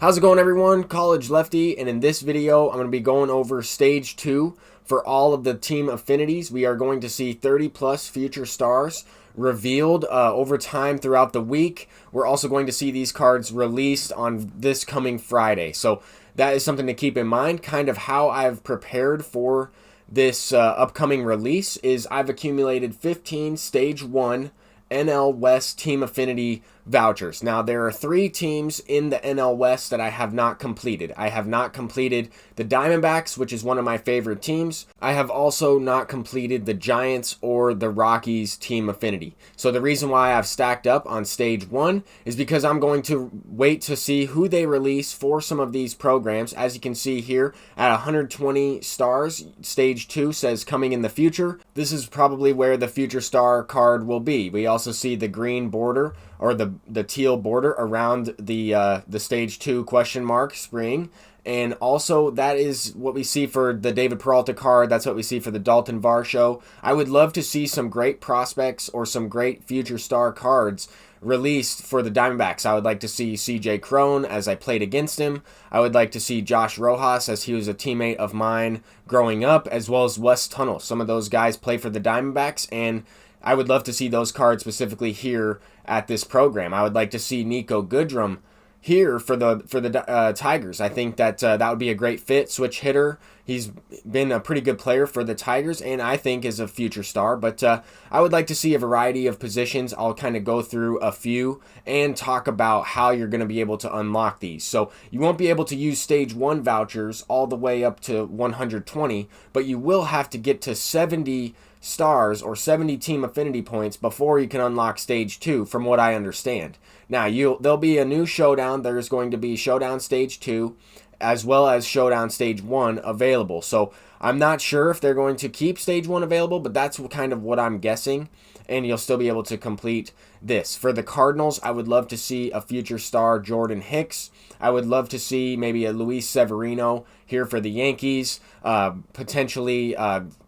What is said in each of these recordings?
How's it going, everyone? College Lefty, and in this video I'm going to be going over stage 2 for all of the team affinities. We are going to see 30 plus future stars revealed over time throughout the week. We're also going to see these cards released on this coming Friday, so that is something to keep in mind. Kind of how I've prepared for this upcoming release is I've accumulated 15 stage 1 NL West Team Affinity vouchers. Now, there are 3 teams in the NL West that I have not completed. I have not completed the Diamondbacks, which is one of my favorite teams. I have also not completed the Giants or the Rockies Team Affinity. So the reason why I've stacked up on stage 1 is because I'm going to wait to see who they release for some of these programs. As you can see here, at 120 stars, stage 2 says coming in the future. This is probably where the future star card will be. We also see the green border, or the teal border around the stage 2 question mark spring. And also that is what we see for the David Peralta card. That's what we see for the Dalton Varsho. I would love to see some great prospects or some great future star cards released for the Diamondbacks. I would like to see CJ Cron as I played against him. I would like to see Josh Rojas as he was a teammate of mine growing up, as well as Wes Tunnell. Some of those guys play for the Diamondbacks, and I would love to see those cards specifically here at this program. I would like to see Nico Goodrum here for the Tigers. I think that that would be a great fit. Switch hitter. He's been a pretty good player for the Tigers, and I think is a future star. But I would like to see a variety of positions. I'll kind of go through a few and talk about how you're going to be able to unlock these. So you won't be able to use stage 1 vouchers all the way up to 120, but you will have to get to 70 stars or 70 team affinity points before you can unlock stage 2, from what I understand. Now, there'll be a new Showdown. There's going to be Showdown stage 2 as well as Showdown stage 1 available. So I'm not sure if they're going to keep stage 1 available, but that's kind of what I'm guessing, and you'll still be able to complete this. For the Cardinals, I would love to see a future star Jordan Hicks. I would love to see maybe a Luis Severino here for the Yankees, potentially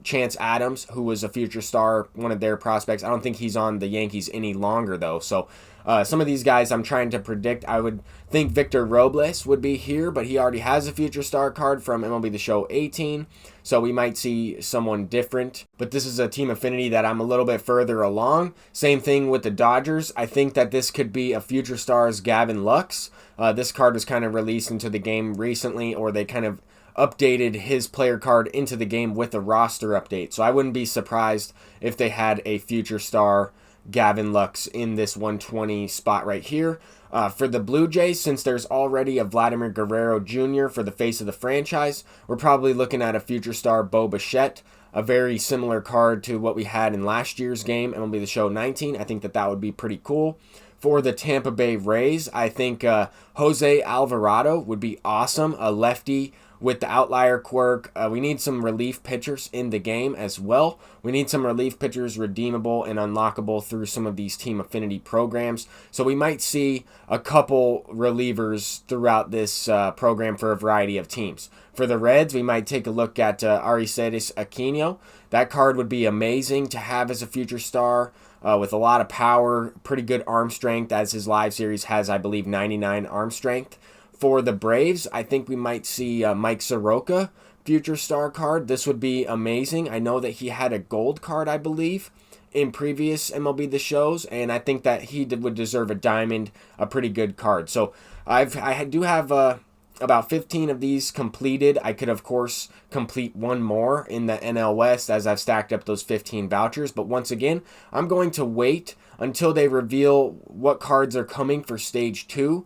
Chance Adams, who was a future star, one of their prospects. I don't think he's on the Yankees any longer, though. So some of these guys I'm trying to predict. I would think Victor Robles would be here, but he already has a future star card from MLB The Show 18, so we might see someone different. But this is a team affinity that I'm a little bit further along. Same thing with the Dodgers. I think that this could be a future star's Gavin Lux. This card was kind of released into the game recently, or they kind of updated his player card into the game with a roster update. So I wouldn't be surprised if they had a future star Gavin Lux in this 120 spot right here. For the Blue Jays, since there's already a Vladimir Guerrero Jr. for the face of the franchise, we're probably looking at a future star Bo Bichette, a very similar card to what we had in last year's game, and will be the show 19. I think that would be pretty cool. For the Tampa Bay Rays, I think Jose Alvarado would be awesome, a lefty with the outlier quirk. We need some relief pitchers in the game as well. We need some relief pitchers redeemable and unlockable through some of these team affinity programs. So we might see a couple relievers throughout this program for a variety of teams. For the Reds, we might take a look at Aristides Aquino. That card would be amazing to have as a future star. With a lot of power, pretty good arm strength, as his live series has, I believe, 99 arm strength. For the Braves, I think we might see Mike Soroka, future star card. This would be amazing. I know that he had a gold card, I believe, in previous MLB The Shows, and I think that he would deserve a diamond, a pretty good card. So I do have about 15 of these completed. I could, of course, complete one more in the NL West as I've stacked up those 15 vouchers. But once again, I'm going to wait until they reveal what cards are coming for stage 2,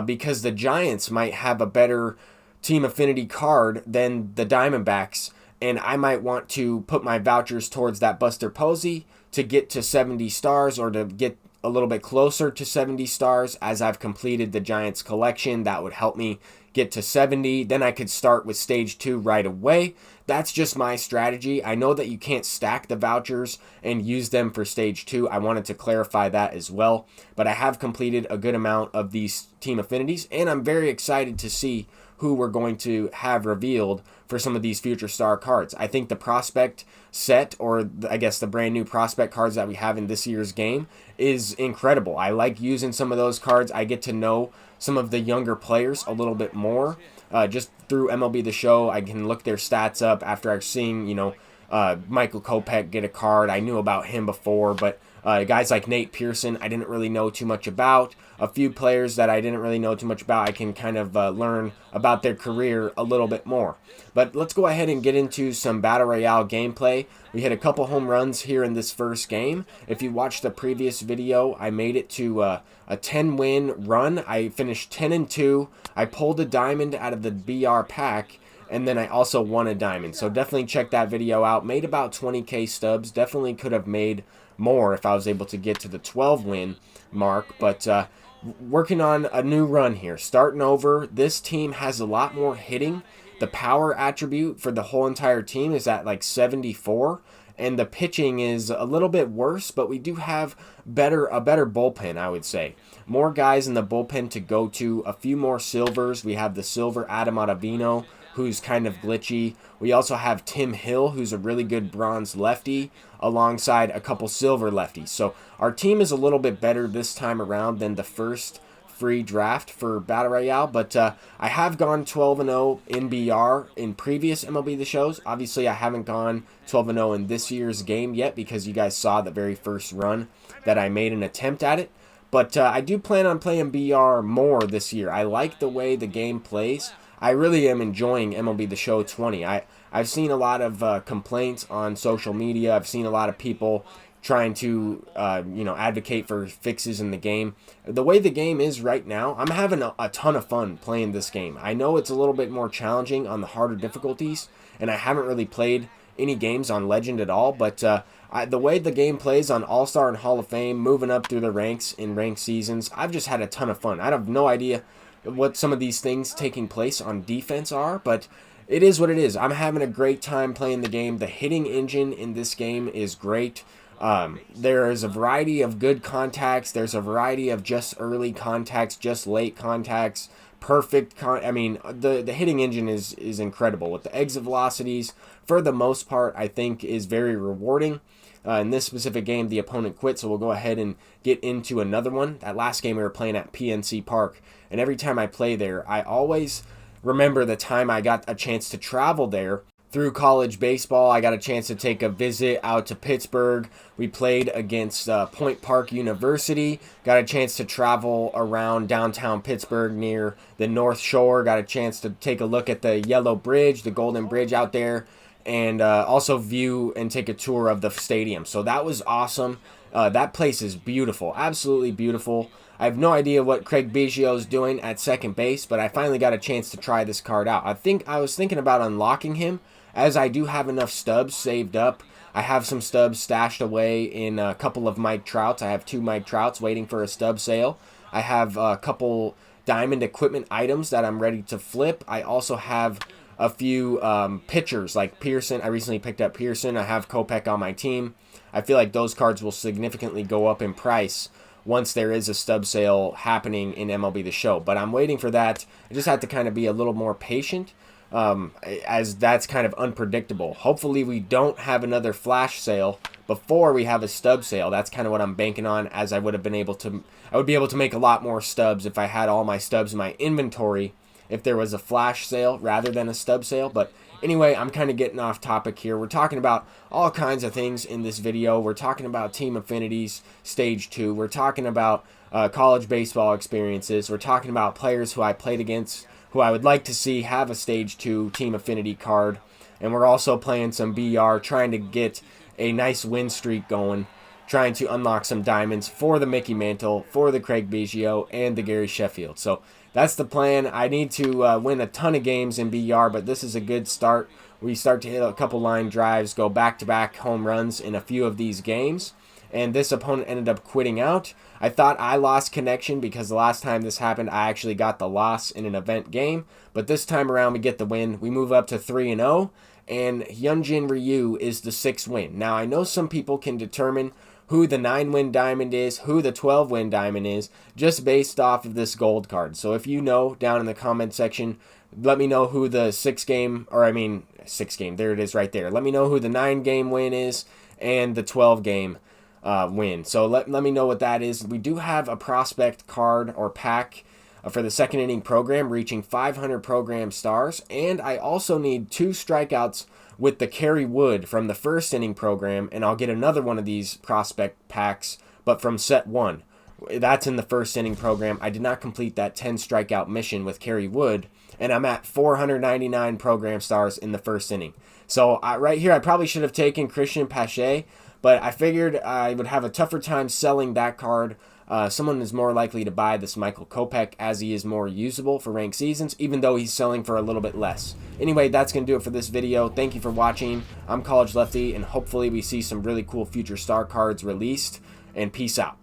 because the Giants might have a better team affinity card than the Diamondbacks, and I might want to put my vouchers towards that Buster Posey to get to 70 stars, or to get a little bit closer to 70 stars as I've completed the Giants collection. That would help me get to 70. Then I could start with stage 2 right away. That's just my strategy. I know that you can't stack the vouchers and use them for stage 2. I wanted to clarify that as well. But I have completed a good amount of these team affinities, and I'm very excited to see who we're going to have revealed for some of these future star cards. I think the prospect set, or I guess the brand new prospect cards that we have in this year's game, is incredible. I like using some of those cards. I get to know some of the younger players a little bit more. Just through MLB The Show, I can look their stats up after I've seen, Michael Kopech get a card. I knew about him before, but guys like Nate Pearson, I didn't really know too much about. A few players that I didn't really know too much about, I can kind of learn about their career a little bit more. But let's go ahead and get into some Battle Royale gameplay. We hit a couple home runs here in this first game. If you watched the previous video, I made it to a 10-win run. I finished 10-2. I pulled a diamond out of the BR pack, and then I also won a diamond. So definitely check that video out. Made about 20k stubs. Definitely could have made more if I was able to get to the 12-win mark. But working on a new run here. Starting over. This team has a lot more hitting. The power attribute for the whole entire team is at like 74. And the pitching is a little bit worse, but we do have a better bullpen, I would say. More guys in the bullpen to go to. A few more silvers. We have the silver Adam Ottavino, who's kind of glitchy. We also have Tim Hill, who's a really good bronze lefty, alongside a couple silver lefties. So our team is a little bit better this time around than the first free draft for Battle Royale, but I have gone 12-0 in BR in previous MLB The Shows. Obviously, I haven't gone 12-0 in this year's game yet because you guys saw the very first run that I made an attempt at it. But I do plan on playing BR more this year. I like the way the game plays. I really am enjoying MLB The Show 20. I've seen a lot of complaints on social media. I've seen a lot of people trying to advocate for fixes in the game. The way the game is right now, I'm having a ton of fun playing this game. I know it's a little bit more challenging on the harder difficulties, and I haven't really played any games on Legend at all, but the way the game plays on All-Star and Hall of Fame, moving up through the ranks in ranked seasons, I've just had a ton of fun. I have no idea what some of these things taking place on defense are, but it is what it is. I'm having a great time playing the game. The hitting engine in this game is great. There is a variety of good contacts. There's a variety of just early contacts, just late contacts, the hitting engine is incredible. With the exit velocities, for the most part, I think is very rewarding. In this specific game, the opponent quit, so we'll go ahead and get into another one. That last game we were playing at PNC Park, and every time I play there, I always remember the time I got a chance to travel there. Through college baseball, I got a chance to take a visit out to Pittsburgh. We played against Point Park University. Got a chance to travel around downtown Pittsburgh near the North Shore. Got a chance to take a look at the Yellow Bridge, the Golden Bridge out there, and also view and take a tour of the stadium. So that was awesome. That place is beautiful, absolutely beautiful. I have no idea what Craig Biggio is doing at second base, but I finally got a chance to try this card out. I was thinking about unlocking him, as I do have enough stubs saved up. I have some stubs stashed away in a couple of Mike Trouts. I have 2 Mike Trouts waiting for a stub sale. I have a couple diamond equipment items that I'm ready to flip. I also have a few pitchers like Pearson. I recently picked up Pearson. I have Kopech on my team. I feel like those cards will significantly go up in price once there is a stub sale happening in MLB The Show. But I'm waiting for that. I just have to kind of be a little more patient, as that's kind of unpredictable. Hopefully we don't have another flash sale before we have a stub sale. That's kind of what I'm banking on, as I would be able to make a lot more stubs if I had all my stubs in my inventory if there was a flash sale rather than a stub sale. But anyway, I'm kind of getting off topic here. We're talking about all kinds of things in this video. We're talking about Team Affinities Stage 2. We're talking about college baseball experiences. We're talking about players who I played against, who I would like to see have a Stage 2 Team Affinity card. And we're also playing some BR, trying to get a nice win streak going, trying to unlock some diamonds for the Mickey Mantle, for the Craig Biggio, and the Gary Sheffield. So that's the plan. I need to win a ton of games in BR, but this is a good start. We start to hit a couple line drives, go back-to-back home runs in a few of these games, and this opponent ended up quitting out. I thought I lost connection because the last time this happened, I actually got the loss in an event game, but this time around we get the win. We move up to 3-0, and Hyunjin Ryu is the 6th win. Now, I know some people can determine who the 9-win diamond is, who the 12-win diamond is, just based off of this gold card. So if you know, down in the comment section, let me know who the 6-game, there it is right there. Let me know who the 9-game win is and the 12-game win. So let me know what that is. We do have a prospect card or pack for the second inning program, reaching 500 program stars. And I also need 2 strikeouts with the Kerry Wood from the first inning program, and I'll get another one of these prospect packs, but from set 1. That's in the first inning program. I did not complete that 10 strikeout mission with Kerry Wood, and I'm at 499 program stars in the first inning. So right here, I probably should have taken Christian Pache, but I figured I would have a tougher time selling that card. Someone is more likely to buy this Michael Kopech as he is more usable for ranked seasons, even though he's selling for a little bit less. Anyway, that's going to do it for this video. Thank you for watching. I'm College Lefty, and hopefully we see some really cool future star cards released, and peace out.